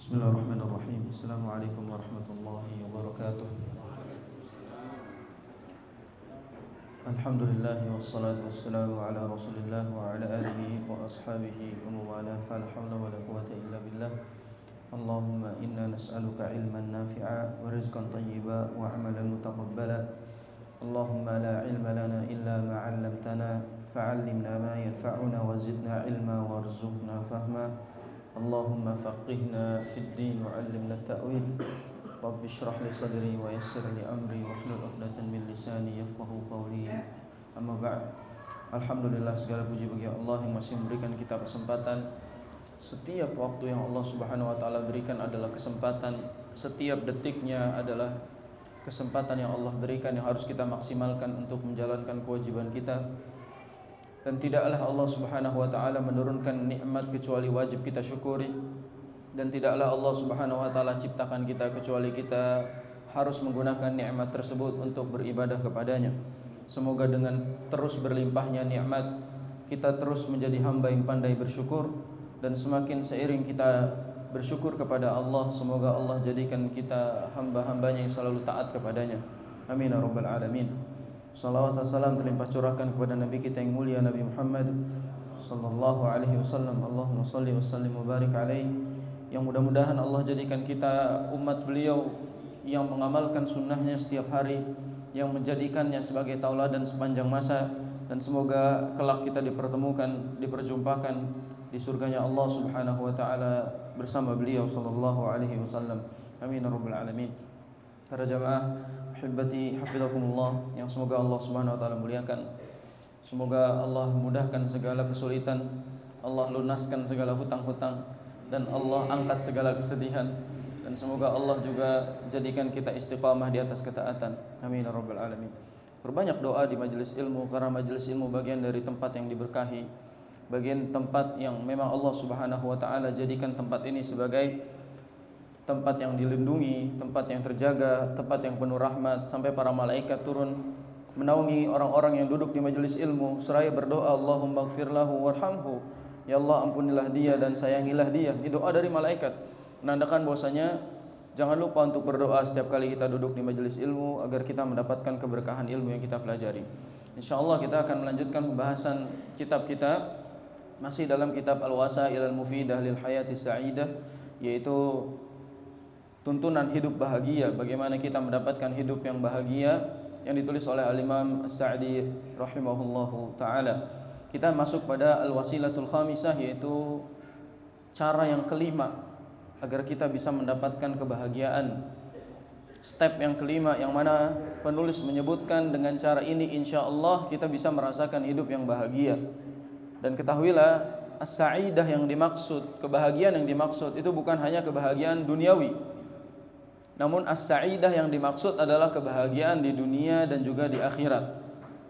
Bismillahirrahmanirrahim. Assalamualaikum warahmatullahi wabarakatuh. Alhamdulillah wassalatu wassalamu ala Rasulillah wa ala alihi wa ashabihi wa mawala. Fala hawla wala quwwata illa billah. Allahumma inna nas'aluka ilman nafi'a wa rizqan thayyiba wa amalan mutaqabbala. Allahumma la ilma lana illa ma 'allamtana fa'allimna ma yanfa'una wa zidna ilma warzuqna fahma. Allahumma faqihna fid din wa 'allimna at-ta'wil. Rabbi shrah li sadri wa yassir li amri wahlul 'uqdatam min lisani yafqahu qawli. Amma ba'd. Alhamdulillah, segala puji bagi Allah yang masih memberikan kita kesempatan. Setiap waktu yang Allah Subhanahu wa taala berikan adalah kesempatan. Setiap detiknya adalah kesempatan yang Allah berikan yang harus kita maksimalkan untuk menjalankan kewajiban kita. Dan tidaklah Allah Subhanahu wa taala menurunkan nikmat kecuali wajib kita syukuri, dan tidaklah Allah Subhanahu wa taala ciptakan kita kecuali kita harus menggunakan nikmat tersebut untuk beribadah kepadanya. Semoga dengan terus berlimpahnya nikmat kita terus menjadi hamba yang pandai bersyukur, dan semakin seiring kita bersyukur kepada Allah, semoga Allah jadikan kita hamba-hambanya yang selalu taat kepadanya. Amin ya rabbal alamin. Salawat dan salam terlimpah curahkan kepada Nabi kita yang mulia, Nabi Muhammad sallallahu alaihi wasallam. Allahumma salli wa sallim wa barik alaihi. Yang mudah-mudahan Allah jadikan kita umat beliau yang mengamalkan sunnahnya setiap hari, yang menjadikannya sebagai tauladan sepanjang masa, dan semoga kelak kita diperjumpakan di surganya Allah Subhanahu wa taala bersama beliau sallallahu alaihi wasallam. Amin ya rabbal alamin. Para jamaah hibati hafizakumullah yang semoga Allah Subhanahu wa taala muliakan. Semoga Allah mudahkan segala kesulitan, Allah lunaskan segala hutang-hutang, dan Allah angkat segala kesedihan, dan semoga Allah juga jadikan kita istiqamah di atas ketaatan. Amin ya rabbal alamin. Berbanyak doa di majelis ilmu, karena majelis ilmu bagian dari tempat yang diberkahi, bagian tempat yang memang Allah Subhanahu wa taala jadikan tempat ini sebagai tempat yang dilindungi, tempat yang terjaga, tempat yang penuh rahmat, sampai para malaikat turun menaungi orang-orang yang duduk di majelis ilmu seraya berdoa, Allahumma ighfir lahu warhamhu. Ya Allah, ampunilah dia dan sayangilah dia. Ini doa dari malaikat, menandakan bahwasanya jangan lupa untuk berdoa setiap kali kita duduk di majelis ilmu agar kita mendapatkan keberkahan ilmu yang kita pelajari. Insyaallah kita akan melanjutkan pembahasan kitab kita masih dalam kitab Al-Wasail Al-Mufidah lil Hayati Sa'idah, yaitu tuntunan hidup bahagia, bagaimana kita mendapatkan hidup yang bahagia, yang ditulis oleh Al-Imam As-Sa'di rahimahullahu ta'ala. Kita masuk pada Al-Wasilatul Khamisah, yaitu cara yang kelima agar kita bisa mendapatkan kebahagiaan. Step yang kelima yang mana penulis menyebutkan dengan cara ini insyaallah kita bisa merasakan hidup yang bahagia. Dan ketahuilah, as-sa'idah yang dimaksud, kebahagiaan yang dimaksud itu bukan hanya kebahagiaan duniawi, namun as-sa'idah yang dimaksud adalah kebahagiaan di dunia dan juga di akhirat.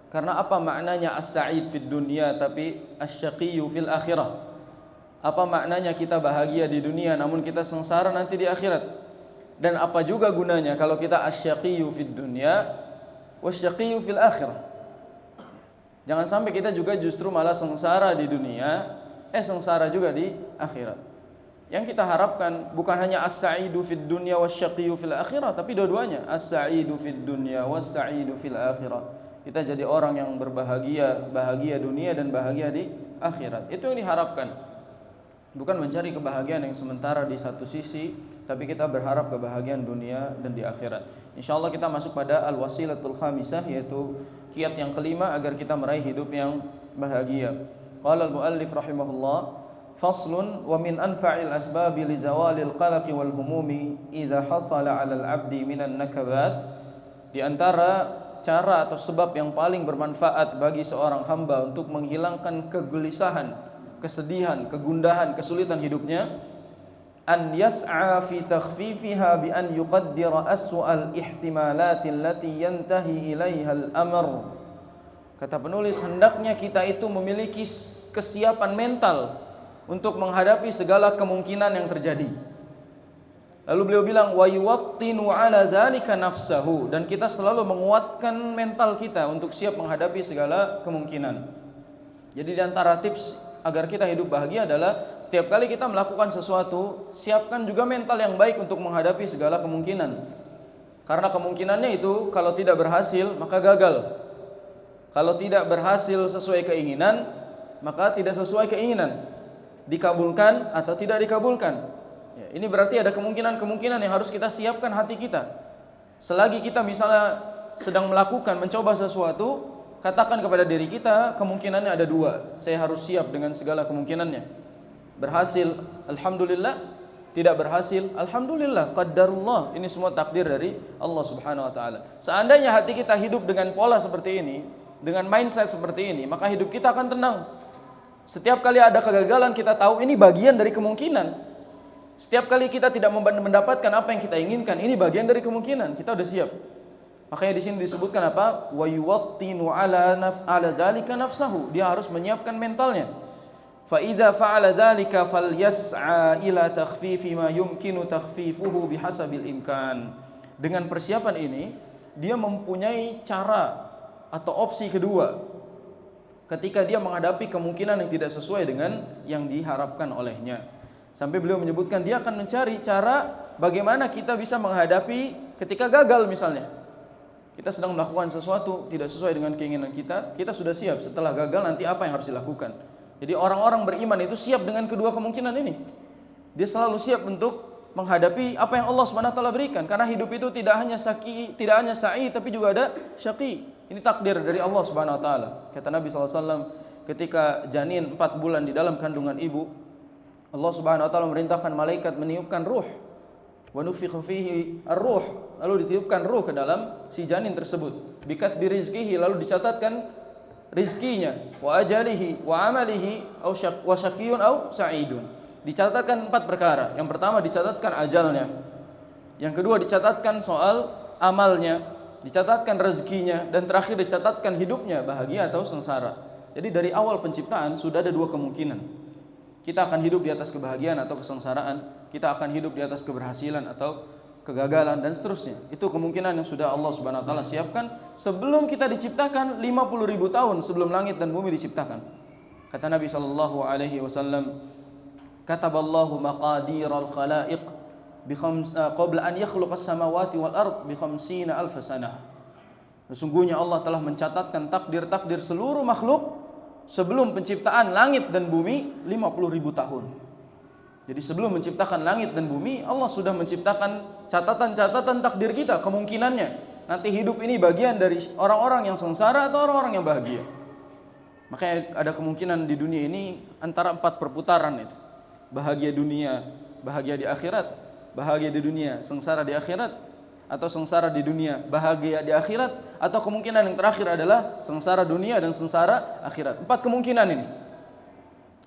Karena apa maknanya as-sa'id fid dunya tapi asy-syaqiyyu fil akhirah? Apa maknanya kita bahagia di dunia namun kita sengsara nanti di akhirat? Dan apa juga gunanya kalau kita asy-syaqiyyu fid dunya wasy-syaqiyyu fil akhirah? Jangan sampai kita juga justru malah sengsara di dunia, sengsara juga di akhirat. Yang kita harapkan bukan hanya as-sa'idu fid dunya wasy-syaqiyyu fil akhirah, tapi dua-duanya, as-sa'idu fid dunya was-sa'idu fil akhirah. Kita jadi orang yang berbahagia, bahagia dunia dan bahagia di akhirat. Itu yang diharapkan. Bukan mencari kebahagiaan yang sementara di satu sisi, tapi kita berharap kebahagiaan dunia dan di akhirat. Insyaallah kita masuk pada Al-Wasilatul Khamisah, yaitu kiat yang kelima agar kita meraih hidup yang bahagia. Qala al-muallif rahimahullah, faslun wa min anfa'il asbabi li zawalil qalaqi wal humumi idza hasala 'alal 'abdi minan nakabat. Di antara cara atau sebab yang paling bermanfaat bagi seorang hamba untuk menghilangkan kegelisahan, kesedihan, kegundahan, kesulitan hidupnya, an yas'a fi takhfifiha bi an yuqaddira aswa'al ihtimalat allati yantahi ilaiha al-amr. Kata penulis, hendaknya kita itu memiliki kesiapan mental untuk menghadapi segala kemungkinan yang terjadi. Lalu beliau bilang wa yuwattinu ala dzalika nafsahu, dan kita selalu menguatkan mental kita untuk siap menghadapi segala kemungkinan. Jadi di antara tips agar kita hidup bahagia adalah setiap kali kita melakukan sesuatu, siapkan juga mental yang baik untuk menghadapi segala kemungkinan. Karena kemungkinannya itu kalau tidak berhasil maka gagal. Kalau tidak berhasil sesuai keinginan, maka tidak sesuai keinginan. Dikabulkan atau tidak dikabulkan. Ya, ini berarti ada kemungkinan-kemungkinan yang harus kita siapkan hati kita. Selagi kita misalnya sedang melakukan, mencoba sesuatu, katakan kepada diri kita, kemungkinannya ada dua. Saya harus siap dengan segala kemungkinannya. Berhasil, alhamdulillah. Tidak berhasil, alhamdulillah, qaddarullah. Ini semua takdir dari Allah Subhanahu wa taala. Seandainya hati kita hidup dengan pola seperti ini, dengan mindset seperti ini, maka hidup kita akan tenang. Setiap kali ada kegagalan kita tahu ini bagian dari kemungkinan. Setiap kali kita tidak mendapatkan apa yang kita inginkan, ini bagian dari kemungkinan. Kita udah siap. Makanya di sini disebutkan apa? Wa yuwattinu ala dzalika nafsahu. Dia harus menyiapkan mentalnya. Fa idza fa'ala dzalika falyas'a ila takhfifi ma yumkinu takhfifuhu bihasabil imkan. Dengan persiapan ini, dia mempunyai cara atau opsi kedua ketika dia menghadapi kemungkinan yang tidak sesuai dengan yang diharapkan olehnya. Sampai beliau menyebutkan dia akan mencari cara bagaimana kita bisa menghadapi ketika gagal misalnya. Kita sedang melakukan sesuatu tidak sesuai dengan keinginan kita, kita sudah siap setelah gagal nanti apa yang harus dilakukan. Jadi orang-orang beriman itu siap dengan kedua kemungkinan ini. Dia selalu siap untuk menghadapi apa yang Allah Subhanahu wa taala berikan, karena hidup itu tidak hanya sa'i tapi juga ada syaqi. Ini takdir dari Allah Subhanahu wa taala. Kata Nabi SAW, ketika janin 4 bulan di dalam kandungan ibu, Allah Subhanahu wa taala memerintahkan malaikat meniupkan ruh. Wa nufikha fihi ar-ruh, lalu ditiupkan ruh ke dalam si janin tersebut. Bikat bi rizqihi, lalu dicatatkan rizkinya, wa ajalihi, wa amalihi, wa syaqiyun au sa'idun. Dicatatkan 4 perkara. Yang pertama dicatatkan ajalnya. Yang kedua dicatatkan soal amalnya, dicatatkan rezekinya, dan terakhir dicatatkan hidupnya bahagia atau sengsara. Jadi dari awal penciptaan sudah ada 2 kemungkinan. Kita akan hidup di atas kebahagiaan atau kesengsaraan, kita akan hidup di atas keberhasilan atau kegagalan dan seterusnya. Itu kemungkinan yang sudah Allah Subhanahu wa taala siapkan sebelum kita diciptakan 50.000 tahun sebelum langit dan bumi diciptakan. Kata Nabi sallallahu alaihi wasallam, kataballahu maqadiral khalaiq qabla an yakhluqas samawati wal ard bi 50,000 sanah. Sesungguhnya Allah telah mencatatkan takdir-takdir seluruh makhluk sebelum penciptaan langit dan bumi 50.000 tahun. Jadi sebelum menciptakan langit dan bumi, Allah sudah menciptakan catatan-catatan takdir kita, kemungkinannya. Nanti hidup ini bagian dari orang-orang yang sengsara atau orang-orang yang bahagia. Makanya ada kemungkinan di dunia ini antara 4 perputaran itu. Bahagia dunia, bahagia di akhirat. Bahagia di dunia, sengsara di akhirat. Atau sengsara di dunia, bahagia di akhirat. Atau kemungkinan yang terakhir adalah sengsara dunia dan sengsara akhirat. 4 kemungkinan ini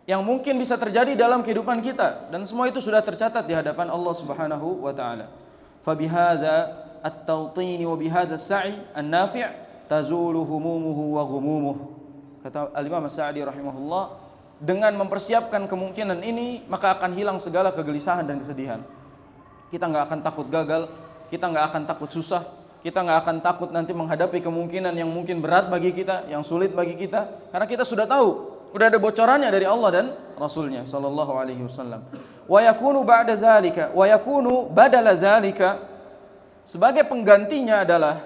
yang mungkin bisa terjadi dalam kehidupan kita, dan semua itu sudah tercatat di hadapan Allah Subhanahu wa taala. Fa bihadza at-tawtin wa bihadza as-sa'i an-nafi' tazulu humumuhu wa ghumumuh. Kata Al-Imam As-Sa'di rahimahullah, dengan mempersiapkan kemungkinan ini maka akan hilang segala kegelisahan dan kesedihan. Kita enggak akan takut gagal, kita enggak akan takut susah, kita enggak akan takut nanti menghadapi kemungkinan yang mungkin berat bagi kita, yang sulit bagi kita, karena kita sudah tahu, sudah ada bocorannya dari Allah dan Rasulnya sallallahu alaihi wasallam. Wa yakunu ba'da dzalika, wa yakunu badala dzalika, sebagai penggantinya adalah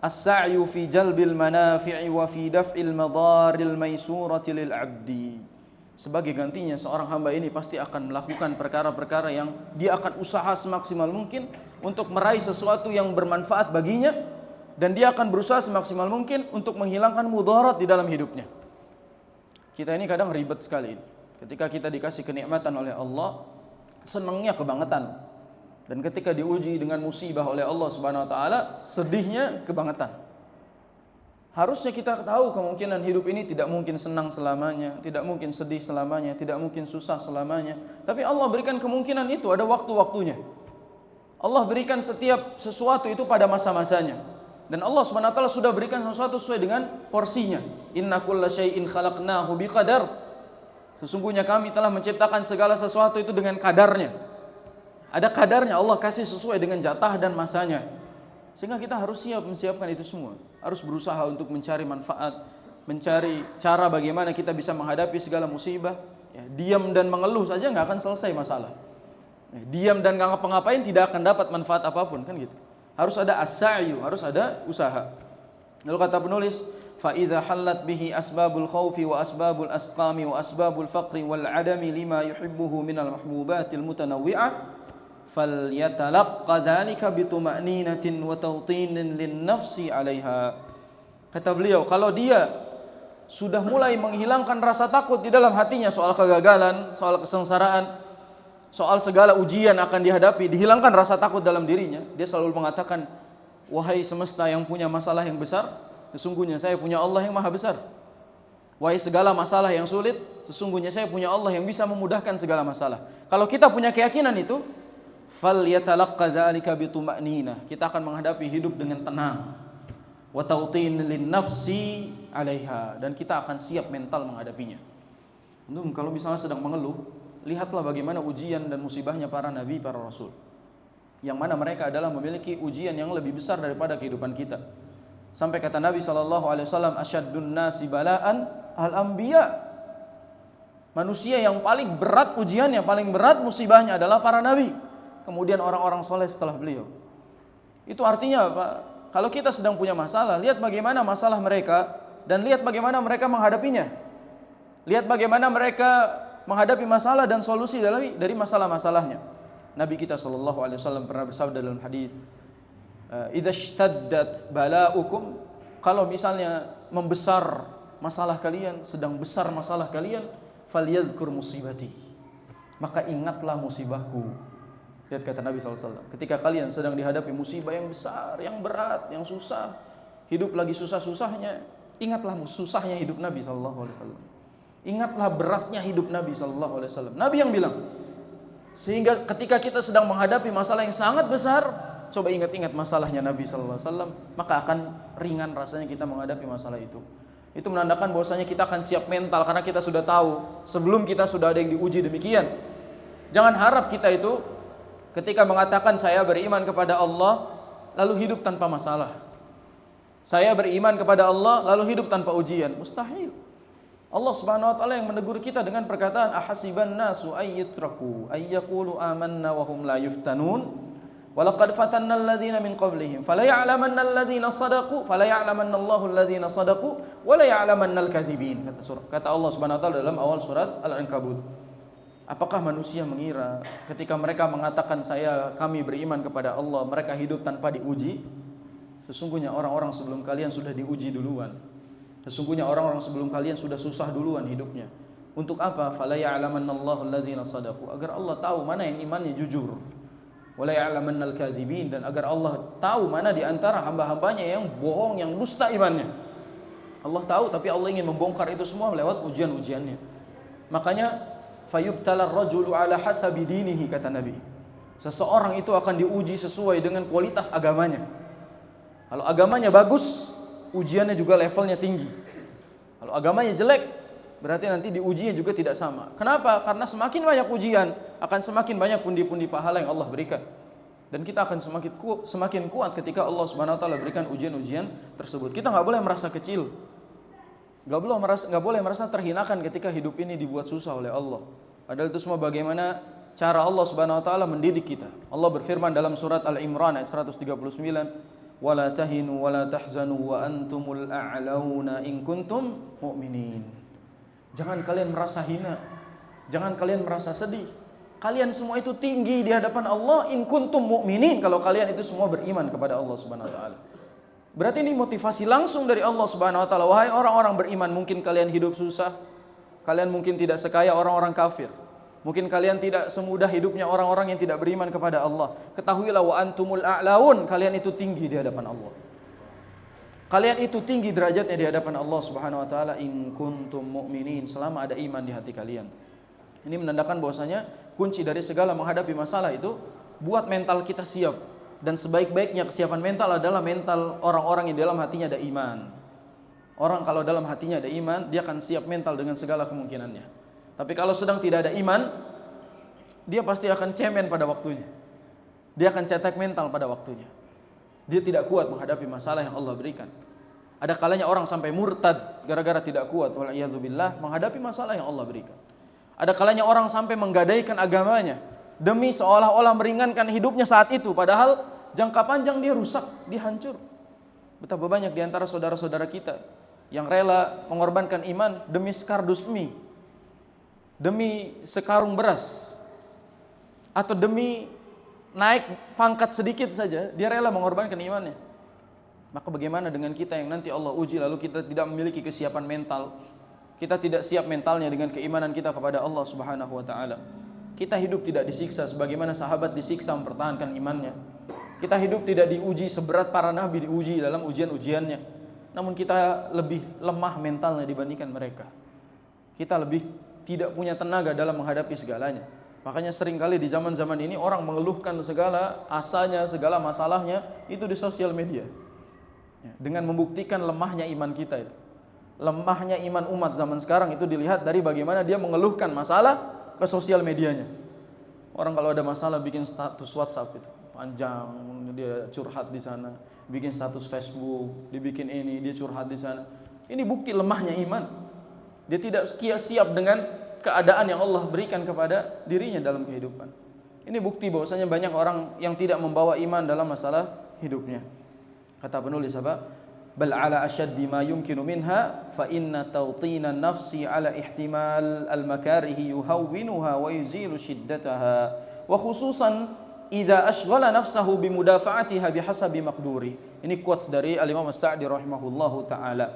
as-sa'yu fi jalbil manafi'i wa fi daf'il madaril maisurati lil 'abdi. Sebagai gantinya seorang hamba ini pasti akan melakukan perkara-perkara yang dia akan usaha semaksimal mungkin untuk meraih sesuatu yang bermanfaat baginya, dan dia akan berusaha semaksimal mungkin untuk menghilangkan mudarat di dalam hidupnya. Kita ini kadang ribet sekali. Ketika kita dikasih kenikmatan oleh Allah, senangnya kebangetan. Dan ketika diuji dengan musibah oleh Allah Subhanahu wa taala, sedihnya kebangetan. Harusnya kita tahu kemungkinan hidup ini tidak mungkin senang selamanya, tidak mungkin sedih selamanya, tidak mungkin susah selamanya. Tapi Allah berikan kemungkinan itu, ada waktu-waktunya. Allah berikan setiap sesuatu itu pada masa-masanya. Dan Allah SWT sudah berikan sesuatu sesuai dengan porsinya. Inna kulla syai'in khalaqnahu biqadar. Sesungguhnya kami telah menciptakan segala sesuatu itu dengan kadarnya. Ada kadarnya, Allah kasih sesuai dengan jatah dan masanya. Sehingga kita harus siap menyiapkan itu semua. Harus berusaha untuk mencari manfaat, mencari cara bagaimana kita bisa menghadapi segala musibah. Ya, diam dan mengeluh saja nggak akan selesai masalah. Ya, diam dan nggak ngapa-ngapain tidak akan dapat manfaat apapun, kan gitu. Harus ada as-sa'yu, harus ada usaha. Lalu kata penulis, fa idza hallat bihi asbabul khaufi wa asbabul asqami wa asbabul faqri wal adami lima yuhibbuhu minal mahbubatil mutanawwi'ah falyatalaqqa dzalika bituma'ninatin wa tawtinin lin-nafsi 'alaiha. Kata beliau, kalau dia sudah mulai menghilangkan rasa takut di dalam hatinya soal kegagalan, soal kesengsaraan, soal segala ujian akan dihadapi, dihilangkan rasa takut dalam dirinya, dia selalu mengatakan, wahai semesta yang punya masalah yang besar, sesungguhnya saya punya Allah yang maha besar. Wahai segala masalah yang sulit, sesungguhnya saya punya Allah yang bisa memudahkan segala masalah. Kalau kita punya keyakinan itu, falyatalaqqa dzalika bituma'ninah. Kita akan menghadapi hidup dengan tenang. Wa tawtin lin nafsi 'alaiha, dan kita akan siap mental menghadapinya. Kalau misalnya sedang mengeluh, lihatlah bagaimana ujian dan musibahnya para nabi, para rasul. Yang mana mereka adalah memiliki ujian yang lebih besar daripada kehidupan kita. Sampai kata Nabi SAW, asyaddun nasi bala'an al-anbiya. Manusia yang paling berat ujiannya, paling berat musibahnya adalah para nabi. Kemudian orang-orang soleh setelah beliau. Itu artinya apa? Kalau kita sedang punya masalah, lihat bagaimana masalah mereka dan lihat bagaimana mereka menghadapinya. Lihat bagaimana mereka menghadapi masalah dan solusi dari masalah-masalahnya. Nabi kita SAW pernah bersabda dalam hadis, idza ishtaddat bala'ukum, kalau misalnya membesar masalah kalian, sedang besar masalah kalian, falyadhkur musibati, maka ingatlah musibahku. Lihat kata Nabi SAW, ketika kalian sedang dihadapi musibah yang besar, yang berat, yang susah, hidup lagi susah-susahnya, ingatlah susahnya hidup Nabi SAW. Ingatlah beratnya hidup Nabi SAW. Nabi yang bilang, sehingga ketika kita sedang menghadapi masalah yang sangat besar, coba ingat-ingat masalahnya Nabi SAW, maka akan ringan rasanya kita menghadapi masalah itu. Itu menandakan bahwasanya kita akan siap mental, karena kita sudah tahu sebelum kita sudah ada yang diuji demikian. Jangan harap kita itu ketika mengatakan saya beriman kepada Allah lalu hidup tanpa masalah. Saya beriman kepada Allah lalu hidup tanpa ujian, mustahil. Allah Subhanahu wa taala yang menegur kita dengan perkataan ahasiban nasu ayyutraku ayyaqulu amanna wa hum la yuftanun walaqad fatanna alladhina min qablihim fala ya'lamanna alladhina sadaqu fala ya'lamanna Allahu alladhina sadaqu wa la ya'lamanna al-kadzibin. Kata Allah Subhanahu wa taala dalam awal surat Al-Ankabut. Apakah manusia mengira ketika mereka mengatakan kami beriman kepada Allah, mereka hidup tanpa diuji? Sesungguhnya orang-orang sebelum kalian sudah diuji duluan. Sesungguhnya orang-orang sebelum kalian sudah susah duluan hidupnya. Untuk apa? Fala ya'lamannallahu alladzina shadaqu, agar Allah tahu mana yang imannya jujur. Wala ya'lamannal kadzibin, dan agar Allah tahu mana di antara hamba-hambanya yang bohong, yang dusta imannya. Allah tahu, tapi Allah ingin membongkar itu semua lewat ujian-ujiannya. Makanya fayubtalar rajulu ala hasabi dinihi, kata Nabi. Seseorang itu akan diuji sesuai dengan kualitas agamanya. Kalau agamanya bagus, ujiannya juga levelnya tinggi. Kalau agamanya jelek, berarti nanti diujinya juga tidak sama. Kenapa? Karena semakin banyak ujian, akan semakin banyak pundi-pundi pahala yang Allah berikan. Dan kita akan semakin kuat ketika Allah Subhanahu wa taala berikan ujian-ujian tersebut. Kita enggak boleh merasa kecil. Enggak boleh merasa terhinakan ketika hidup ini dibuat susah oleh Allah. Padahal itu semua bagaimana cara Allah Subhanahu wa taala mendidik kita. Allah berfirman dalam surat Al-Imran ayat 139, wala tahinu wala tahzanu wa antumul a'launa in kuntum mu'minin. Jangan kalian merasa hina, jangan kalian merasa sedih. Kalian semua itu tinggi di hadapan Allah in kuntum mu'minin, kalau kalian itu semua beriman kepada Allah Subhanahu wa taala. Berarti ini motivasi langsung dari Allah Subhanahu wa taala. Wahai orang-orang beriman, mungkin kalian hidup susah, kalian mungkin tidak sekaya orang-orang kafir. Mungkin kalian tidak semudah hidupnya orang-orang yang tidak beriman kepada Allah. Ketahuilah wa antumul a'laun, kalian itu tinggi di hadapan Allah. Kalian itu tinggi derajatnya di hadapan Allah Subhanahu wa taala in kuntum mu'minin, selama ada iman di hati kalian. Ini menandakan bahwasanya kunci dari segala menghadapi masalah itu buat mental kita siap. Dan sebaik-baiknya kesiapan mental adalah mental orang-orang yang dalam hatinya ada iman. Orang kalau dalam hatinya ada iman, dia akan siap mental dengan segala kemungkinannya. Tapi kalau sedang tidak ada iman, dia pasti akan cemen pada waktunya. Dia akan cetek mental pada waktunya. Dia tidak kuat menghadapi masalah yang Allah berikan. Ada kalanya orang sampai murtad gara-gara tidak kuat wal'iyadzubillah menghadapi masalah yang Allah berikan. Ada kalanya orang sampai menggadaikan agamanya demi seolah-olah meringankan hidupnya saat itu, padahal jangka panjang dia rusak, dia hancur. Betapa banyak di antara saudara-saudara kita yang rela mengorbankan iman demi sekardus mie, demi sekarung beras, atau demi naik pangkat sedikit saja, dia rela mengorbankan imannya. Maka bagaimana dengan kita yang nanti Allah uji lalu kita tidak memiliki kesiapan mental, kita tidak siap mentalnya dengan keimanan kita kepada Allah Subhanahu wa taala. Kita hidup tidak disiksa sebagaimana sahabat disiksa mempertahankan imannya. Kita hidup tidak diuji seberat para nabi diuji dalam ujian-ujiannya. Namun kita lebih lemah mentalnya dibandingkan mereka. Kita lebih tidak punya tenaga dalam menghadapi segalanya. Makanya seringkali di zaman-zaman ini orang mengeluhkan segala asanya, segala masalahnya itu di sosial media. Dengan membuktikan lemahnya iman kita itu. Lemahnya iman umat zaman sekarang itu dilihat dari bagaimana dia mengeluhkan masalah ke sosial medianya. Orang kalau ada masalah bikin status WhatsApp itu panjang, dia curhat di sana, bikin status Facebook, dibikin ini, dia curhat di sana. Ini bukti lemahnya iman. Dia tidak siap dengan keadaan yang Allah berikan kepada dirinya dalam kehidupan. Ini bukti bahwasanya banyak orang yang tidak membawa iman dalam masalah hidupnya. Kata penulis apa? Bal ala ashaddi ma yumkinu minha fa inna tawtina nafsi ala ihtimal al-makarihi yuhawwinuha wa yuzilu shiddataha wa khususan idza ashghala nafsahu bimudafa'atiha bihasabi maqduri. Ini quotes dari Al-Imam As-Sa'di rahimahullahu taala.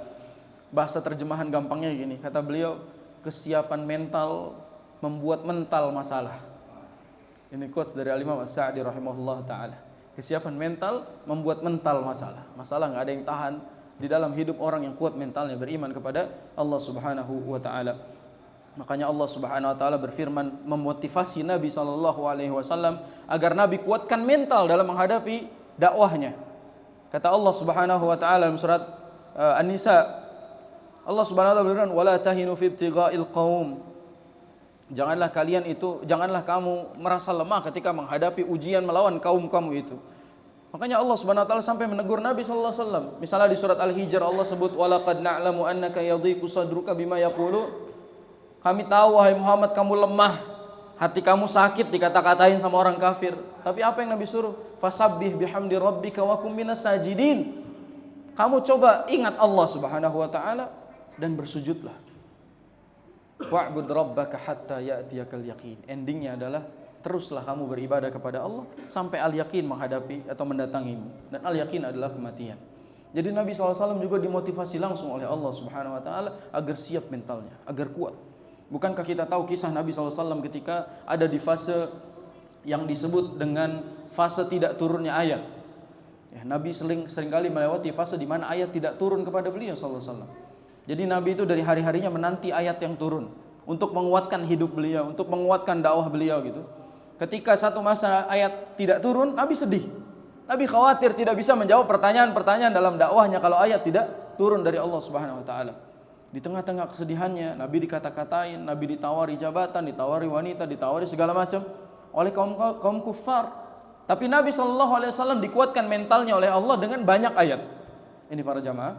Bahasa terjemahan gampangnya gini, kata beliau, kesiapan mental membuat mental masalah. Ini quotes dari Al-Imam As-Sa'di rahimahullahu taala. Kesiapan mental membuat mental masalah. Masalah enggak ada yang tahan di dalam hidup orang yang kuat mentalnya beriman kepada Allah Subhanahu wa taala. Makanya Allah Subhanahu wa taala berfirman memotivasi Nabi sallallahu alaihi wasallam agar Nabi kuatkan mental dalam menghadapi dakwahnya. Kata Allah Subhanahu wa taala dalam surat An-Nisa, Allah Subhanahu wa taala berfirman, "Wala tahinu fi ibtigha'il qaum." Janganlah kamu merasa lemah ketika menghadapi ujian melawan kaum kamu itu. Makanya Allah Subhanahu wa taala sampai menegur Nabi sallallahu alaihi wasallam. Misalnya di surat Al-Hijr Allah sebut walaqad na'lamu annaka yadhiqu sadruka bima yaqulu. Kami tahu wahai Muhammad kamu lemah, hati kamu sakit dikata-katain sama orang kafir. Tapi apa yang Nabi suruh? Fasabbih bihamdi rabbika wa kum minas sajidin. Kamu coba ingat Allah Subhanahu wa taala dan bersujudlah. Wa'bud rabbaka hatta ya'tiyakal yaqin. Endingnya adalah teruslah kamu beribadah kepada Allah sampai al-yaqin menghadapi atau mendatangimu. Dan al-yaqin adalah kematian. Jadi Nabi SAW juga dimotivasi langsung oleh Allah Subhanahu wa taala agar siap mentalnya, agar kuat. Bukankah kita tahu kisah Nabi SAW ketika ada di fase yang disebut dengan fase tidak turunnya ayat. Ya, Nabi seringkali melewati fase di mana ayat tidak turun kepada beliau SAW. Jadi Nabi itu dari hari-harinya menanti ayat yang turun untuk menguatkan hidup beliau, untuk menguatkan dakwah beliau gitu. Ketika satu masa ayat tidak turun, Nabi sedih. Nabi khawatir tidak bisa menjawab pertanyaan-pertanyaan dalam dakwahnya kalau ayat tidak turun dari Allah Subhanahu wa taala. Di tengah-tengah kesedihannya, Nabi dikata-katain, Nabi ditawari jabatan, ditawari wanita, ditawari segala macam oleh kaum kufar. Tapi Nabi SAW dikuatkan mentalnya oleh Allah dengan banyak ayat. Ini para jamaah,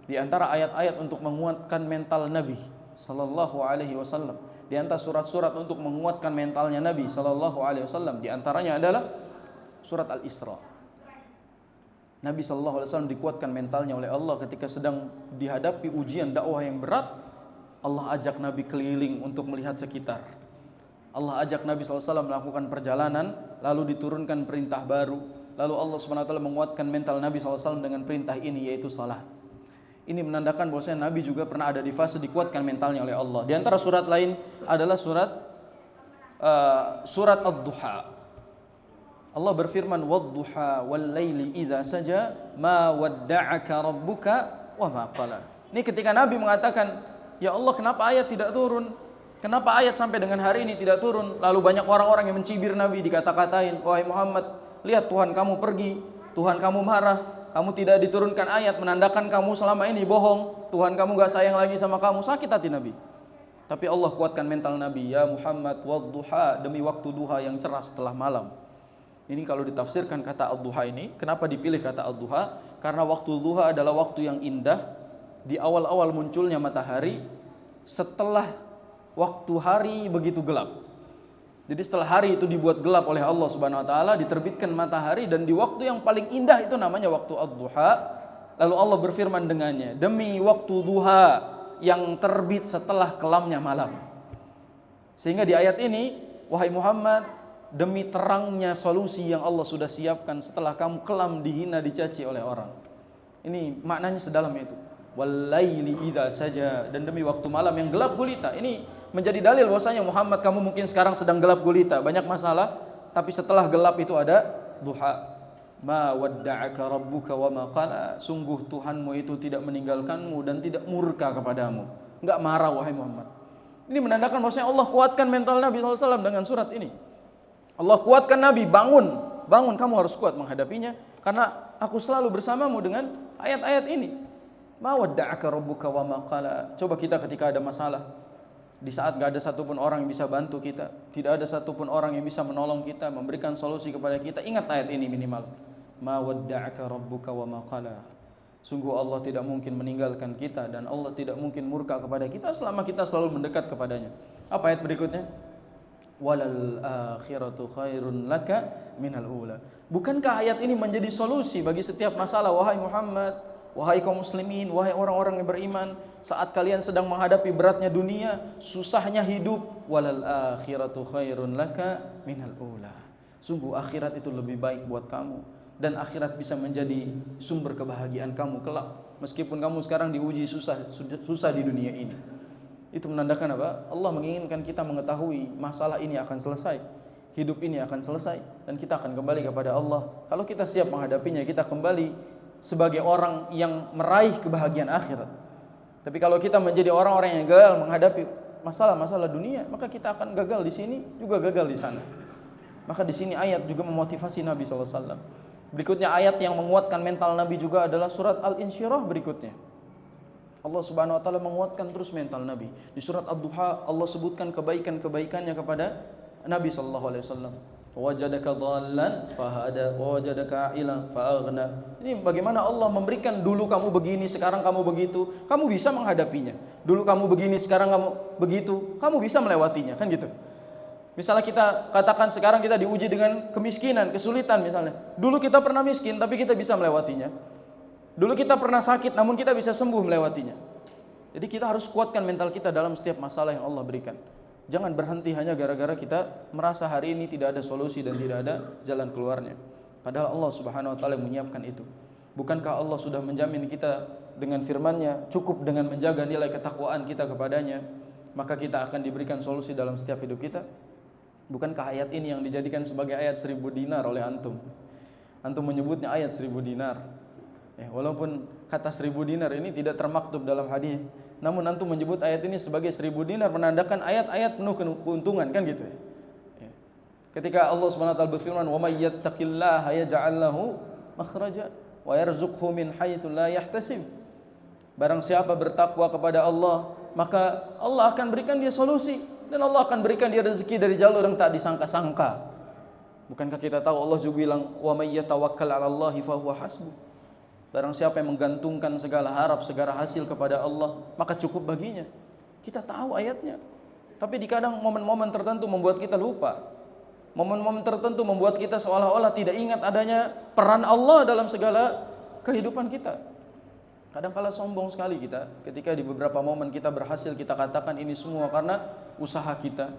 di antara ayat-ayat untuk menguatkan mental Nabi sallallahu alaihi wasallam, di antara surat-surat untuk menguatkan mentalnya Nabi sallallahu alaihi wasallam, di antaranya adalah surat Al-Isra. Nabi sallallahu alaihi wasallam dikuatkan mentalnya oleh Allah ketika sedang dihadapi ujian dakwah yang berat. Allah ajak Nabi keliling untuk melihat sekitar. Allah ajak Nabi sallallahu alaihi wasallam melakukan perjalanan, lalu diturunkan perintah baru. Lalu Allah Subhanahu wa taala menguatkan mental Nabi sallallahu alaihi wasallam dengan perintah ini, yaitu salat. Ini menandakan bahwasanya Nabi juga pernah ada di fase dikuatkan mentalnya oleh Allah. Di antara surat lain adalah surat Ad-Duha. Allah berfirman, "Wad-duha wal-laili idza saja ma wadda'aka rabbuka wa ma qala." Ini ketika Nabi mengatakan, "Ya Allah, kenapa ayat tidak turun? Kenapa ayat sampai dengan hari ini tidak turun?" Lalu banyak orang-orang yang mencibir Nabi, dikata-katain, "Wahai Muhammad, lihat Tuhan kamu pergi, Tuhan kamu marah. Kamu tidak diturunkan ayat menandakan kamu selama ini bohong. Tuhan kamu gak sayang lagi sama kamu." Sakit hati Nabi. Tapi Allah kuatkan mental Nabi. "Ya Muhammad, wad-duha," demi waktu duha yang cerah setelah malam. Ini kalau ditafsirkan kata ad-duha ini, kenapa dipilih kata ad-duha? Karena waktu duha adalah waktu yang indah di awal-awal munculnya matahari setelah waktu hari begitu gelap. Jadi setelah hari itu dibuat gelap oleh Allah Subhanahu wa taala, diterbitkan matahari, dan di waktu yang paling indah itu namanya waktu ad-duha. Lalu Allah berfirman dengannya, demi waktu duha yang terbit setelah kelamnya malam. Sehingga di ayat ini, wahai Muhammad, demi terangnya solusi yang Allah sudah siapkan setelah kamu kelam, dihina, dicaci oleh orang. Ini maknanya sedalam itu. Walaili idza saja, dan demi waktu malam yang gelap gulita. Ini menjadi dalil bahwasanya Muhammad, kamu mungkin sekarang sedang gelap gulita, banyak masalah, tapi setelah gelap itu ada duha. Ma wadda'aka rabbuka wa ma qala, sungguh Tuhanmu itu tidak meninggalkanmu dan tidak murka kepadamu, enggak marah wahai Muhammad. Ini menandakan bahwasanya Allah kuatkan mental Nabi SAW dengan surat ini. Allah kuatkan Nabi, bangun kamu harus kuat menghadapinya, karena aku selalu bersamamu dengan ayat-ayat ini. Ma wadda'aka rabbuka wa ma qala. Coba kita ketika ada masalah, di saat gak ada satupun orang yang bisa bantu kita, tidak ada satupun orang yang bisa menolong kita, memberikan solusi kepada kita, ingat ayat ini minimal. Ma wadda'aka rabbuka wa ma qala. Sungguh Allah tidak mungkin meninggalkan kita, dan Allah tidak mungkin murka kepada kita selama kita selalu mendekat kepadanya. Apa ayat berikutnya? Walal akhiratu khairun laka minal ula. Bukankah ayat ini menjadi solusi bagi setiap masalah, wahai Muhammad, wahai kaum muslimin, wahai orang-orang yang beriman, saat kalian sedang menghadapi beratnya dunia, susahnya hidup, walal akhiratu khairun laka minal ula. Sungguh akhirat itu lebih baik buat kamu, dan akhirat bisa menjadi sumber kebahagiaan kamu kelak, meskipun kamu sekarang diuji susah di dunia ini. Itu menandakan apa? Allah menginginkan kita mengetahui masalah ini akan selesai, hidup ini akan selesai, dan kita akan kembali kepada Allah. Kalau kita siap menghadapinya, kita kembali sebagai orang yang meraih kebahagiaan akhirat. Tapi kalau kita menjadi orang-orang yang gagal menghadapi masalah-masalah dunia, maka kita akan gagal di sini juga gagal di sana. Maka di sini ayat juga memotivasi Nabi SAW. Berikutnya ayat yang menguatkan mental Nabi juga adalah surat Al-Insyirah berikutnya. Allah Subhanahu wa taala menguatkan terus mental Nabi. Di surat Ad-Duha Allah sebutkan kebaikan-kebaikannya kepada Nabi sallallahu alaihi wasallam. Wajadaka dhallan fahada, wajadaka a'ilan fa'aghna. Ini bagaimana Allah memberikan, dulu kamu begini, sekarang kamu begitu, kamu bisa menghadapinya. Dulu kamu begini, sekarang kamu begitu, kamu bisa melewatinya, kan gitu. Misalnya kita katakan sekarang kita diuji dengan kemiskinan, kesulitan misalnya. Dulu kita pernah miskin tapi kita bisa melewatinya. Dulu kita pernah sakit namun kita bisa sembuh melewatinya. Jadi kita harus kuatkan mental kita dalam setiap masalah yang Allah berikan. Jangan berhenti hanya gara-gara kita merasa hari ini tidak ada solusi dan tidak ada jalan keluarnya. Padahal Allah Subhanahu wa taala menyiapkan itu. Bukankah Allah sudah menjamin kita dengan firman-Nya, cukup dengan menjaga nilai ketakwaan kita kepadanya, maka kita akan diberikan solusi dalam setiap hidup kita? Bukankah ayat ini yang dijadikan sebagai ayat 1000 dinar oleh antum? Antum menyebutnya ayat 1000 dinar. Walaupun kata 1000 dinar ini tidak termaktub dalam hadis, namun antum menyebut ayat ini sebagai 1000 dinar menandakan ayat-ayat penuh keuntungan, kan gitu ya. Ketika Allah Subhanahu wa taala berfirman, "Wa may yattaqillaha yaj'al lahu makhraja wa yarzuqhu min haitsu la yahtasib." Barang siapa bertakwa kepada Allah, maka Allah akan berikan dia solusi, dan Allah akan berikan dia rezeki dari jalur yang tak disangka-sangka. Bukankah kita tahu Allah juga bilang, "Wa may yatawakkal 'alallahi fa huwa hasbuh." Barang siapa yang menggantungkan segala harap, segala hasil kepada Allah, maka cukup baginya. Kita tahu ayatnya, tapi di kadang momen-momen tertentu membuat kita lupa. Momen-momen tertentu membuat kita seolah-olah tidak ingat adanya peran Allah dalam segala kehidupan kita. Kadang-kala sombong sekali kita ketika di beberapa momen kita berhasil, kita katakan ini semua karena usaha kita,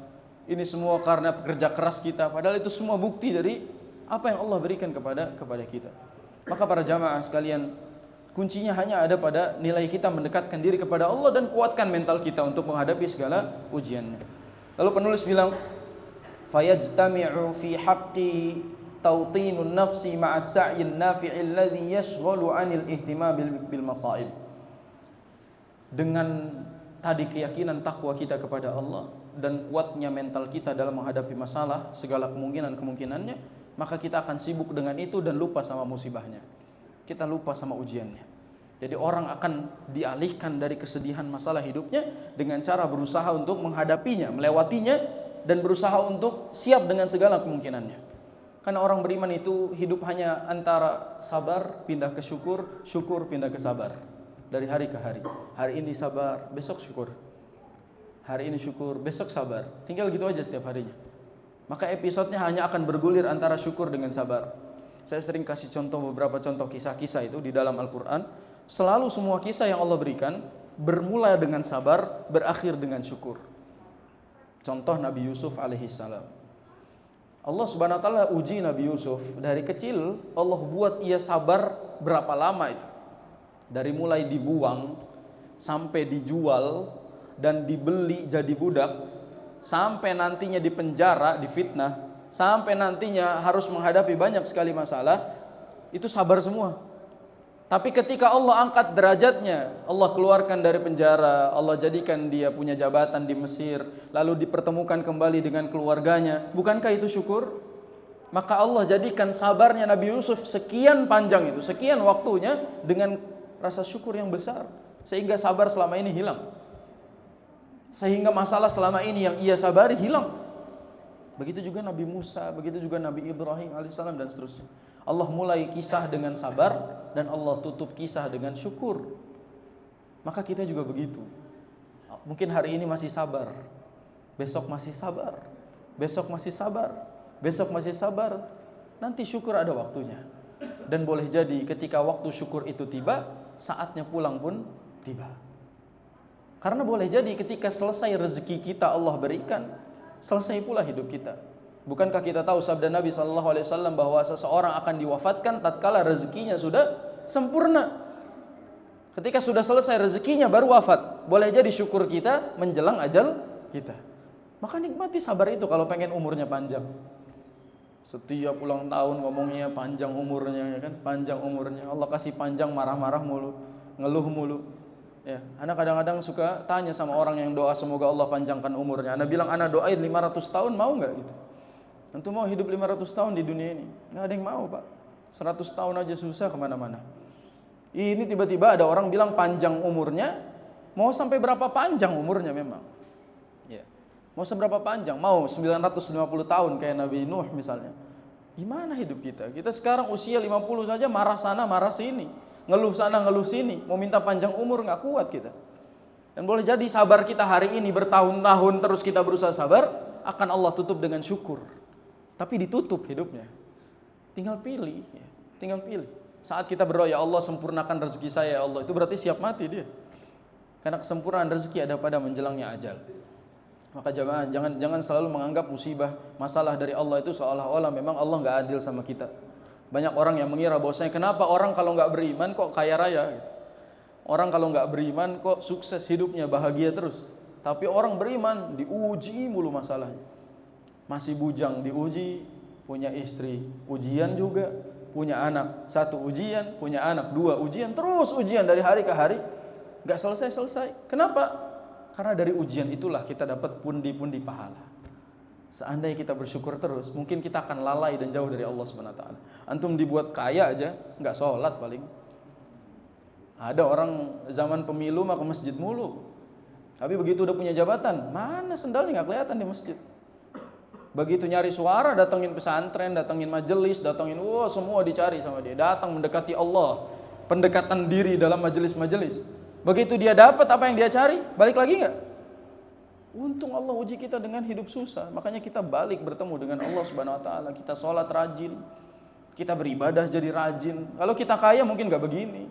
ini semua karena pekerja keras kita, padahal itu semua bukti dari apa yang Allah berikan kepada kita. Maka para jamaah sekalian, kuncinya hanya ada pada nilai kita mendekatkan diri kepada Allah dan kuatkan mental kita untuk menghadapi segala ujiannya. Lalu penulis bilang, fayajtami'u fi haqqi tawtinun nafsi ma'as sa'yin nafi'il ladzi yashghalu 'anil ihtimam bil masaib. Dengan tadi keyakinan takwa kita kepada Allah dan kuatnya mental kita dalam menghadapi masalah, segala kemungkinannya, maka kita akan sibuk dengan itu dan lupa sama musibahnya. Kita lupa sama ujiannya. Jadi orang akan dialihkan dari kesedihan masalah hidupnya dengan cara berusaha untuk menghadapinya, melewatinya, dan berusaha untuk siap dengan segala kemungkinannya. Karena orang beriman itu hidup hanya antara sabar pindah ke syukur, syukur pindah ke sabar. Dari hari ke hari. Hari ini sabar, besok syukur. Hari ini syukur, besok sabar. Tinggal gitu aja setiap harinya. Maka episodenya hanya akan bergulir antara syukur dengan sabar. Saya sering kasih contoh beberapa contoh kisah-kisah itu di dalam Al-Quran. Selalu semua kisah yang Allah berikan bermula dengan sabar, berakhir dengan syukur. Contoh Nabi Yusuf alaihissalam. Allah subhanahu wa ta'ala uji Nabi Yusuf. Dari kecil Allah buat ia sabar berapa lama itu. Dari mulai dibuang sampai dijual dan dibeli jadi budak, sampai nantinya dipenjara, difitnah, sampai nantinya harus menghadapi banyak sekali masalah, itu sabar semua. Tapi ketika Allah angkat derajatnya, Allah keluarkan dari penjara, Allah jadikan dia punya jabatan di Mesir, lalu dipertemukan kembali dengan keluarganya, bukankah itu syukur? Maka Allah jadikan sabarnya Nabi Yusuf sekian panjang itu, sekian waktunya dengan rasa syukur yang besar, sehingga sabar selama ini hilang. Sehingga masalah selama ini yang ia sabari hilang. Begitu juga Nabi Musa, begitu juga Nabi Ibrahim alaihissalam dan seterusnya. Allah mulai kisah dengan sabar dan Allah tutup kisah dengan syukur. Maka kita juga begitu. Mungkin hari ini masih sabar, besok masih sabar, besok masih sabar, besok masih sabar. Nanti syukur ada waktunya. Dan boleh jadi ketika waktu syukur itu tiba, saatnya pulang pun tiba. Karena boleh jadi ketika selesai rezeki kita Allah berikan, selesai pula hidup kita. Bukankah kita tahu sabda Nabi SAW bahwa seseorang akan diwafatkan tatkala rezekinya sudah sempurna. Ketika sudah selesai rezekinya baru wafat. Boleh jadi syukur kita menjelang ajal kita. Maka nikmati sabar itu kalau pengen umurnya panjang. Setiap ulang tahun ngomongnya panjang umurnya, ya kan? Panjang umurnya. Allah kasih panjang, marah-marah mulu, ngeluh mulu. Ya, ana kadang-kadang suka tanya sama orang yang doa semoga Allah panjangkan umurnya. Ana bilang ana doain 500 tahun mau enggak gitu? Antum mau hidup 500 tahun di dunia ini? Nggak ada yang mau, Pak. 100 tahun aja susah kemana-mana. Ini tiba-tiba ada orang bilang panjang umurnya. Mau sampai berapa panjang umurnya memang? Ya. Mau seberapa panjang? Mau 950 tahun kayak Nabi Nuh misalnya. Gimana hidup kita? Kita sekarang usia 50 saja marah sana, marah sini. Ngeluh sana, ngeluh sini. Mau minta panjang umur nggak kuat kita. Dan boleh jadi sabar kita hari ini bertahun-tahun terus kita berusaha sabar, akan Allah tutup dengan syukur. Tapi ditutup hidupnya. Tinggal pilih, ya. Tinggal pilih. Saat kita berdoa, ya Allah sempurnakan rezeki saya ya Allah, itu berarti siap mati dia. Karena kesempurnaan rezeki ada pada menjelangnya ajal. Maka jangan selalu menganggap musibah, masalah dari Allah itu seolah-olah memang Allah nggak adil sama kita. Banyak orang yang mengira bahwasanya kenapa orang kalau nggak beriman kok kaya raya gitu. Orang kalau nggak beriman kok sukses hidupnya, bahagia terus. Tapi orang beriman diuji mulu masalahnya. Masih bujang diuji, punya istri ujian juga, punya anak satu ujian, punya anak dua ujian, terus ujian dari hari ke hari, gak selesai-selesai. Kenapa? Karena dari ujian itulah kita dapat pundi-pundi pahala. Seandainya kita bersyukur terus, mungkin kita akan lalai dan jauh dari Allah SWT. Antum dibuat kaya aja, gak sholat paling. Ada orang zaman pemilu mah ke masjid mulu. Tapi begitu udah punya jabatan, mana sendalnya gak kelihatan di masjid. Begitu nyari suara, datengin pesantren, datengin majelis, datengin, semua dicari sama dia. Datang mendekati Allah, pendekatan diri dalam majelis-majelis. Begitu dia dapat apa yang dia cari, balik lagi nggak? Untung Allah uji kita dengan hidup susah. Makanya kita balik bertemu dengan Allah Subhanahu Wa Taala. Kita sholat rajin, kita beribadah jadi rajin. Kalau kita kaya mungkin nggak begini.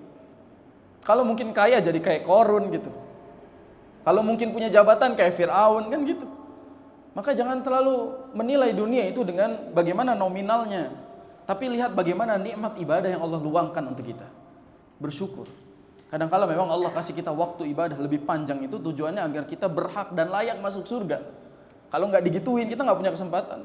Kalau mungkin kaya jadi kayak Korun gitu. Kalau mungkin punya jabatan kayak Fir'aun kan gitu. Maka jangan terlalu menilai dunia itu dengan bagaimana nominalnya. Tapi lihat bagaimana nikmat ibadah yang Allah luangkan untuk kita. Bersyukur. Kadang-kala memang Allah kasih kita waktu ibadah lebih panjang itu tujuannya agar kita berhak dan layak masuk surga. Kalau nggak digituin kita nggak punya kesempatan.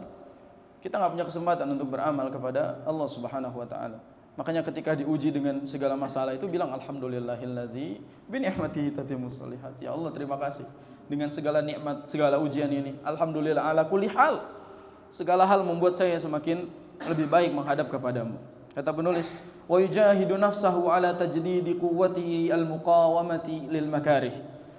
Kita nggak punya kesempatan untuk beramal kepada Allah Subhanahu Wa Taala. Makanya ketika diuji dengan segala masalah itu bilang alhamdulillahilladzi bi ni'matihi tatimmus shalihat. Ya Allah terima kasih dengan segala nikmat, segala ujian ini. Alhamdulillah ala kulli hal. Segala hal membuat saya semakin lebih baik menghadap kepadamu. Kata penulis, wa yujahidu nafsahu ala tajdidi quwwatihi al-muqawamati lil makarih,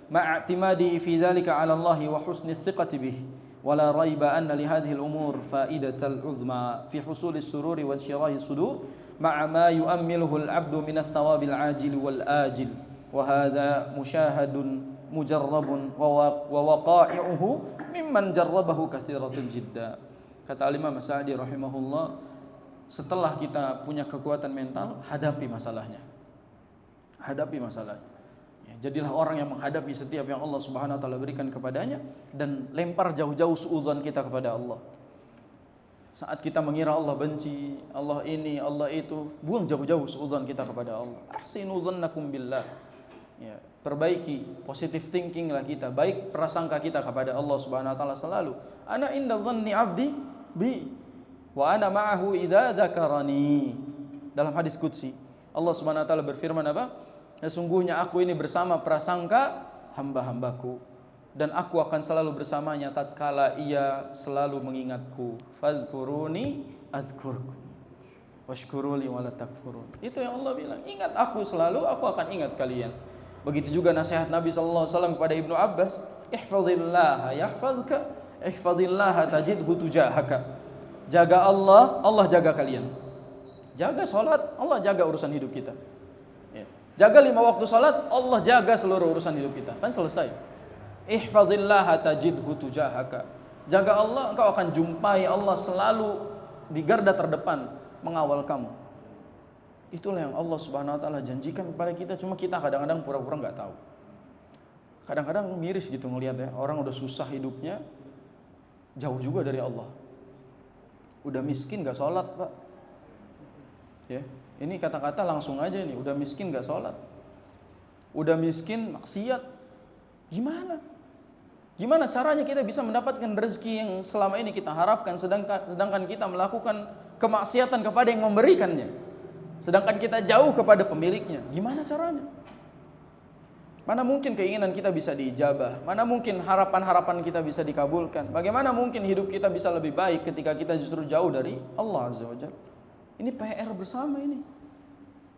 ma'atimadihi fi dzalika ala Allah wa husni thiqati bih. ولا ريب أن لهذه الأمور فائدة العظمى في حصول السرور وانشراح الصدور مع ما يؤمله العبد من الثواب العاجل والآجل وهذا مشاهد مجرب ووقائعه ممن جربه كثيرة جدا. Kata Imam Sa'di rahimahullah, setelah kita punya kekuatan mental, hadapi masalahnya. Hadapi masalahnya. Jadilah orang yang menghadapi setiap yang Allah Subhanahu wa taala berikan kepadanya dan lempar jauh-jauh suudzon kita kepada Allah. Saat kita mengira Allah benci, Allah ini, Allah itu, buang jauh-jauh suudzon kita kepada Allah. Ahsinu dzannakum billah. Ya, perbaiki positive thinking lah kita, baik prasangka kita kepada Allah Subhanahu wa taala selalu. Ana inda dhanni 'abdi bi wa ana ma'ahu idza dzakarani. Dalam hadis qudsi, Allah Subhanahu wa taala berfirman apa? Sesungguhnya aku ini bersama prasangka hamba-hambaku dan aku akan selalu bersamanya tatkala ia selalu mengingatku. Fadhkuruni azkurkum washkuruli wala takfurun. Itu yang Allah bilang, ingat aku selalu, aku akan ingat kalian. Begitu juga nasihat Nabi sallallahu alaihi wasallam kepada Ibnu Abbas, ihfazillaha yahfazka, ihfazillaha tajidhu tujahaka. Jaga Allah, Allah jaga kalian. Jaga salat, Allah jaga urusan hidup kita. Jaga 5 waktu salat, Allah jaga seluruh urusan hidup kita. Kan selesai. Ihfazillaha tajidhu tujahaka. Jaga Allah, engkau akan jumpai Allah selalu di garda terdepan mengawal kamu. Itulah yang Allah Subhanahu wa taala janjikan kepada kita, cuma kita kadang-kadang pura-pura enggak tahu. Kadang-kadang miris gitu ngelihat ya, orang udah susah hidupnya, jauh juga dari Allah. Udah miskin enggak salat, Pak. Ya. Ini kata-kata langsung aja nih, udah miskin gak sholat, udah miskin maksiat, gimana caranya kita bisa mendapatkan rezeki yang selama ini kita harapkan, sedangkan kita melakukan kemaksiatan kepada yang memberikannya, sedangkan kita jauh kepada pemiliknya. Gimana caranya? Mana mungkin keinginan kita bisa diijabah, mana mungkin harapan-harapan kita bisa dikabulkan, bagaimana mungkin hidup kita bisa lebih baik ketika kita justru jauh dari Allah Azza wa Jalla. Ini PR bersama ini.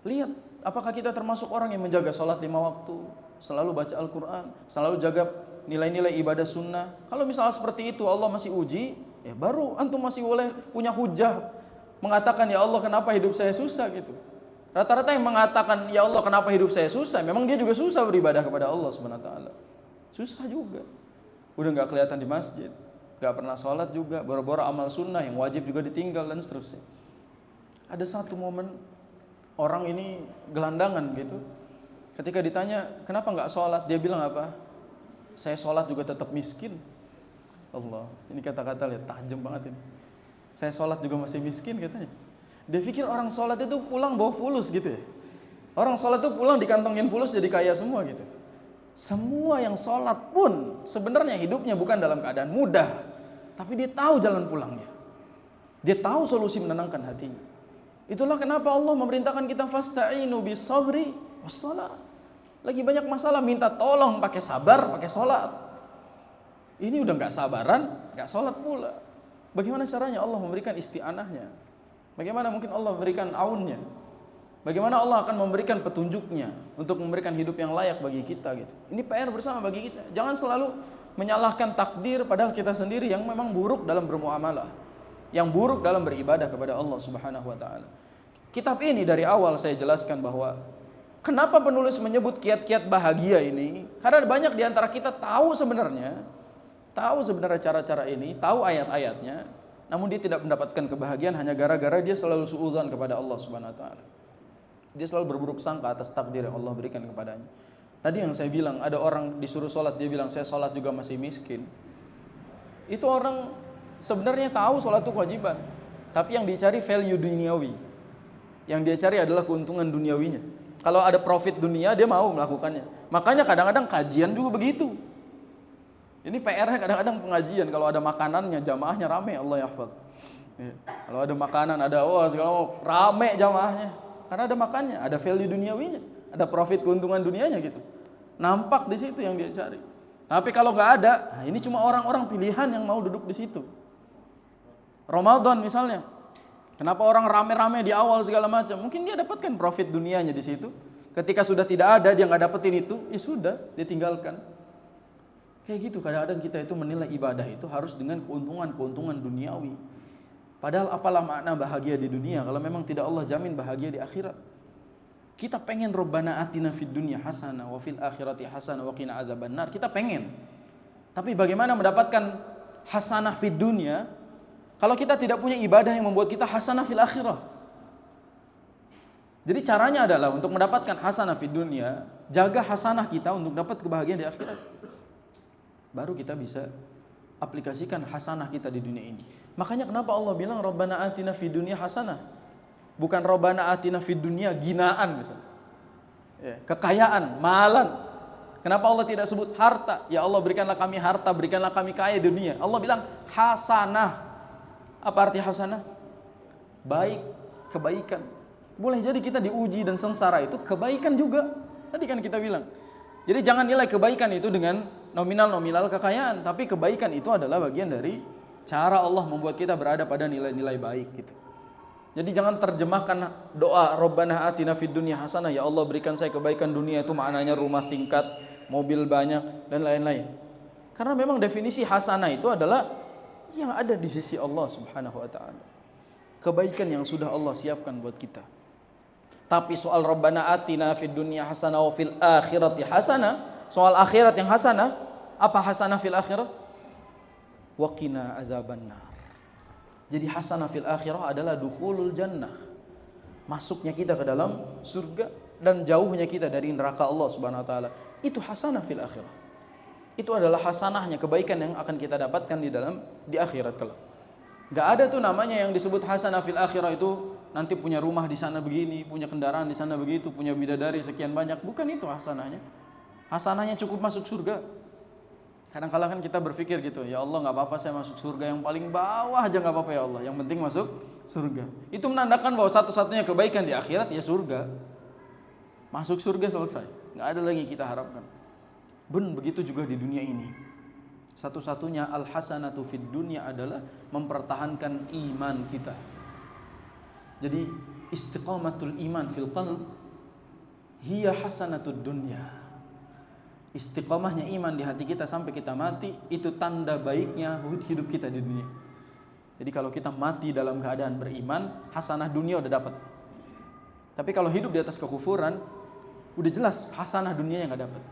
Lihat, apakah kita termasuk orang yang menjaga salat 5 waktu, selalu baca Al-Quran, selalu jaga nilai-nilai ibadah sunnah. Kalau misalnya seperti itu Allah masih uji, ya baru antum masih boleh punya hujah mengatakan, ya Allah kenapa hidup saya susah gitu. Rata-rata yang mengatakan, ya Allah kenapa hidup saya susah, memang dia juga susah beribadah kepada Allah Subhanahu wa taala. Susah juga. Udah enggak kelihatan di masjid, enggak pernah salat juga, boro-boro amal sunnah yang wajib juga ditinggal dan seterusnya. Ada satu momen orang ini gelandangan gitu. Ketika ditanya, kenapa enggak sholat? Dia bilang apa? Saya sholat juga tetap miskin. Allah, ini kata-kata lihat tajam banget ini. Saya sholat juga masih miskin katanya. Dia pikir orang sholat itu pulang bawa fulus gitu ya. Orang sholat itu pulang dikantongin fulus jadi kaya semua gitu. Semua yang sholat pun sebenarnya hidupnya bukan dalam keadaan mudah, tapi dia tahu jalan pulangnya. Dia tahu solusi menenangkan hatinya. Itulah kenapa Allah memerintahkan kita fasta'inu bis sabri was shalah. Lagi banyak masalah minta tolong pakai sabar, pakai salat. Ini udah enggak sabaran, enggak salat pula. Bagaimana caranya Allah memberikan isti'anahnya? Bagaimana mungkin Allah memberikan aunnya? Bagaimana Allah akan memberikan petunjuknya untuk memberikan hidup yang layak bagi kita gitu. Ini PR bersama bagi kita. Jangan selalu menyalahkan takdir padahal kita sendiri yang memang buruk dalam bermuamalah, yang buruk dalam beribadah kepada Allah Subhanahu wa taala. Kitab ini dari awal saya jelaskan bahwa kenapa penulis menyebut kiat-kiat bahagia ini? Karena banyak di antara kita tahu sebenarnya cara-cara ini, tahu ayat-ayatnya, namun dia tidak mendapatkan kebahagiaan hanya gara-gara dia selalu suudzon kepada Allah Subhanahu wa taala. Dia selalu berburuk sangka atas takdir yang Allah berikan kepadanya. Tadi yang saya bilang, ada orang disuruh sholat, dia bilang saya sholat juga masih miskin. Itu orang sebenarnya tahu sholat itu kewajiban, tapi yang dicari value duniawi. Yang dia cari adalah keuntungan duniawinya. Kalau ada profit dunia, dia mau melakukannya. Makanya kadang-kadang kajian juga begitu. Ini PR-nya kadang-kadang pengajian. Kalau ada makanannya, jamaahnya rame, Allah yahfad. Ya. Kalau ada makanan, ada segala rame jamaahnya. Karena ada makannya, ada value duniawinya, ada profit keuntungan dunianya gitu. Nampak di situ yang dia cari. Tapi kalau nggak ada, nah ini cuma orang-orang pilihan yang mau duduk di situ. Ramadan misalnya, kenapa orang rame-rame di awal segala macam? Mungkin dia dapatkan profit dunianya di situ. Ketika sudah tidak ada, dia nggak dapetin itu, ya sudah, dia tinggalkan. Kayak gitu kadang-kadang kita itu menilai ibadah itu harus dengan keuntungan duniawi. Padahal apalah makna bahagia di dunia kalau memang tidak Allah jamin bahagia di akhirat. Kita pengen Rabbana atina fid dunya hasanah wa fil akhirati hasanah wa qina adzabannar. Kita pengen. Tapi bagaimana mendapatkan hasanah fid dunya kalau kita tidak punya ibadah yang membuat kita hasanah fil akhirah? Jadi caranya adalah untuk mendapatkan hasanah fid dunya, jaga hasanah kita untuk dapat kebahagiaan di akhirat. Baru kita bisa aplikasikan hasanah kita di dunia ini. Makanya kenapa Allah bilang Rabbana atina fid dunya hasanah? Bukan Rabbana atina fid dunya ginaan misalnya. Ya, kekayaan, malan. Kenapa Allah tidak sebut harta? Ya Allah berikanlah kami harta, berikanlah kami kaya di dunia. Allah bilang hasanah. Apa arti hasanah? Baik, kebaikan. Boleh jadi kita diuji dan sengsara itu kebaikan juga. Tadi kan kita bilang. Jadi jangan nilai kebaikan itu dengan nominal kekayaan, tapi kebaikan itu adalah bagian dari cara Allah membuat kita berada pada nilai-nilai baik gitu. Jadi jangan terjemahkan doa Rabbana atina fid dunya hasanah, ya Allah berikan saya kebaikan dunia itu maknanya rumah tingkat, mobil banyak dan lain-lain. Karena memang definisi hasanah itu adalah yang ada di sisi Allah Subhanahu wa taala. Kebaikan yang sudah Allah siapkan buat kita. Tapi soal Rabbana atina fid dunya hasanah wa fil akhirati hasanah, soal akhirat yang hasanah, apa hasanah fil akhirah? Wa qina adzabannar. Jadi hasanah fil akhirah adalah dukhulul jannah. Masuknya kita ke dalam surga dan jauhnya kita dari neraka Allah Subhanahu wa taala. Itu hasanah fil akhirah. Itu adalah hasanahnya, kebaikan yang akan kita dapatkan di akhirat kelak. Enggak ada tuh namanya yang disebut hasanah fil akhirah itu nanti punya rumah di sana begini, punya kendaraan di sana begitu, punya bidadari sekian banyak. Bukan itu hasanahnya. Hasanahnya cukup masuk surga. Kadang-kadang kan kita berpikir gitu, ya Allah nggak apa-apa saya masuk surga yang paling bawah aja nggak apa-apa ya Allah, yang penting masuk surga. Itu menandakan bahwa satu-satunya kebaikan di akhirat ya surga. Masuk surga selesai, nggak ada lagi kita harapkan. Begitu juga di dunia ini. Satu-satunya al-hasanatu fid dunya adalah mempertahankan iman kita. Jadi istiqamatul iman fil qalb hiya hasanatud dunya. Istiqamahnya iman di hati kita sampai kita mati itu tanda baiknya hidup kita di dunia. Jadi kalau kita mati dalam keadaan beriman, hasanah dunia udah dapat. Tapi kalau hidup di atas kekufuran, udah jelas hasanah dunia yang nggak dapat.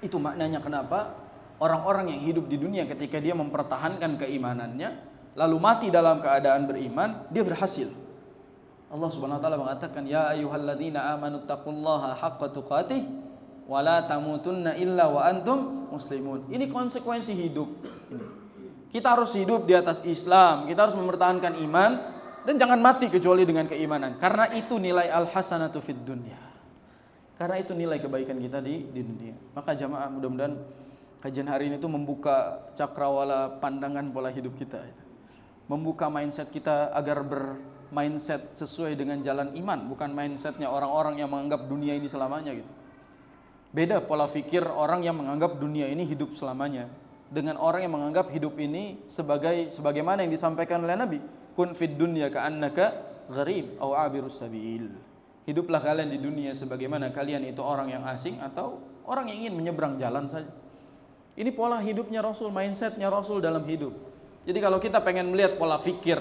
Itu maknanya kenapa orang-orang yang hidup di dunia ketika dia mempertahankan keimanannya, lalu mati dalam keadaan beriman, dia berhasil. Allah Subhanahu wa taala mengatakan, "Ya ayyuhalladzina amanu taqullaha haqqa tuqatih wala tamutunna illa wa antum muslimun." Ini konsekuensi hidup. Kita harus hidup di atas Islam, kita harus mempertahankan iman dan jangan mati kecuali dengan keimanan. Karena itu nilai al-hasanatu fid dunya. Karena itu nilai kebaikan kita di dunia. Maka jamaah, mudah-mudahan kajian hari ini itu membuka cakrawala pandangan pola hidup kita. Membuka mindset kita agar bermindset sesuai dengan jalan iman, bukan mindsetnya orang-orang yang menganggap dunia ini selamanya gitu. Beda pola pikir orang yang menganggap dunia ini hidup selamanya dengan orang yang menganggap hidup ini sebagaimana yang disampaikan oleh Nabi, kun fid dunya ka'annaka gharib aw abirus sabil. Hiduplah kalian di dunia sebagaimana kalian itu orang yang asing atau orang yang ingin menyeberang jalan saja. Ini pola hidupnya Rasul, mindsetnya Rasul dalam hidup. Jadi kalau kita pengen melihat pola pikir,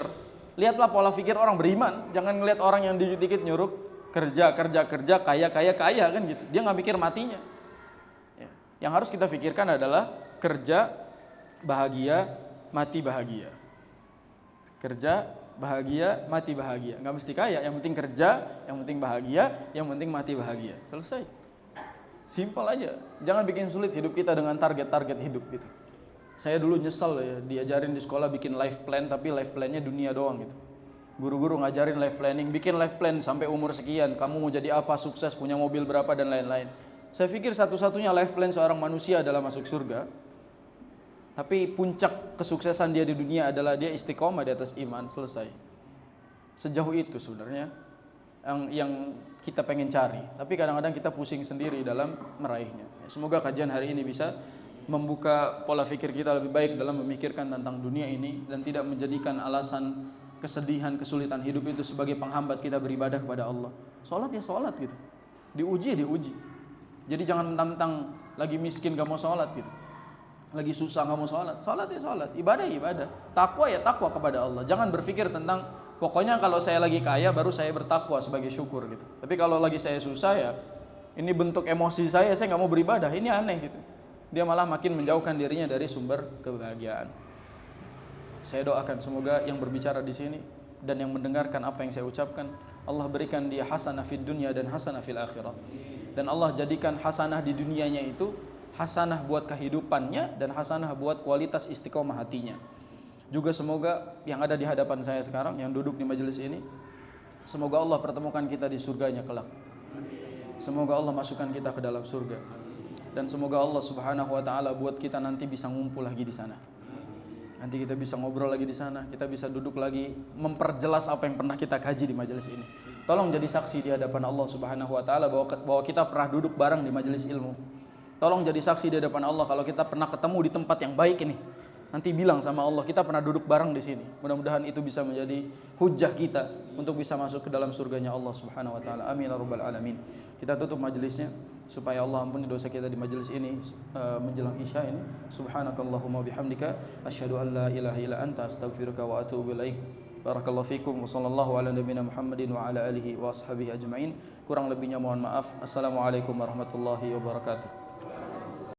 lihatlah pola pikir orang beriman, jangan ngelihat orang yang dikit-dikit nyuruh kerja, kaya kan gitu. Dia nggak mikir matinya. Ya. Yang harus kita pikirkan adalah kerja, bahagia, mati bahagia. Kerja, bahagia, mati bahagia. Nggak mesti kaya, yang penting kerja, yang penting bahagia, yang penting mati bahagia. Selesai. Simpel aja. Jangan bikin sulit hidup kita dengan target-target hidup gitu. Saya dulu nyesel ya, diajarin di sekolah bikin life plan, tapi life plannya dunia doang gitu. Guru-guru ngajarin life planning, bikin life plan sampai umur sekian, kamu mau jadi apa, sukses, punya mobil berapa dan lain-lain. Saya pikir satu-satunya life plan seorang manusia adalah masuk surga. Tapi puncak kesuksesan dia di dunia adalah dia istiqomah di atas iman, selesai. Sejauh itu sebenarnya yang kita pengen cari. Tapi kadang-kadang kita pusing sendiri dalam meraihnya. Semoga kajian hari ini bisa membuka pola pikir kita lebih baik dalam memikirkan tentang dunia ini dan tidak menjadikan alasan kesedihan, kesulitan hidup itu sebagai penghambat kita beribadah kepada Allah. Sholat ya sholat gitu. Diuji ya diuji. Jadi jangan mentang-mentang lagi miskin gak mau sholat gitu. Lagi susah kamu sholat, sholat ya sholat, ibadah ya ibadah, takwa ya takwa kepada Allah. Jangan berpikir tentang pokoknya kalau saya lagi kaya baru saya bertakwa sebagai syukur gitu. Tapi kalau lagi saya susah ya ini bentuk emosi saya nggak mau beribadah, ini aneh gitu. Dia malah makin menjauhkan dirinya dari sumber kebahagiaan. Saya doakan semoga yang berbicara di sini dan yang mendengarkan apa yang saya ucapkan, Allah berikan dia hasanah fid dunya dan hasanah fil akhirah. Dan Allah jadikan hasanah di dunianya itu hasanah buat kehidupannya dan hasanah buat kualitas istiqomah hatinya. Juga semoga yang ada di hadapan saya sekarang, yang duduk di majelis ini, semoga Allah pertemukan kita di surganya kelak. Semoga Allah masukkan kita ke dalam surga. Dan semoga Allah Subhanahu wa taala buat kita nanti bisa ngumpul lagi di sana. Nanti kita bisa ngobrol lagi di sana, kita bisa duduk lagi memperjelas apa yang pernah kita kaji di majelis ini. Tolong jadi saksi di hadapan Allah Subhanahu wa taala bahwa kita pernah duduk bareng di majelis ilmu. Tolong jadi saksi di hadapan Allah kalau kita pernah ketemu di tempat yang baik ini. Nanti bilang sama Allah, kita pernah duduk bareng di sini. Mudah-mudahan itu bisa menjadi hujjah kita untuk bisa masuk ke dalam surganya Allah Subhanahu wa taala. Amin ya rabbal alamin. Kita tutup majelisnya supaya Allah ampuni dosa kita di majelis ini menjelang Isya ini. Subhanakallahumma bihamdika asyhadu an la ilaha illa anta astaghfiruka wa atubu ilaik. Barakallahu fikum wa sallallahu ala nabiyyina Muhammadin wa ala alihi wa ashabihi ajmain. Kurang lebihnya mohon maaf. Assalamualaikum warahmatullahi wabarakatuh.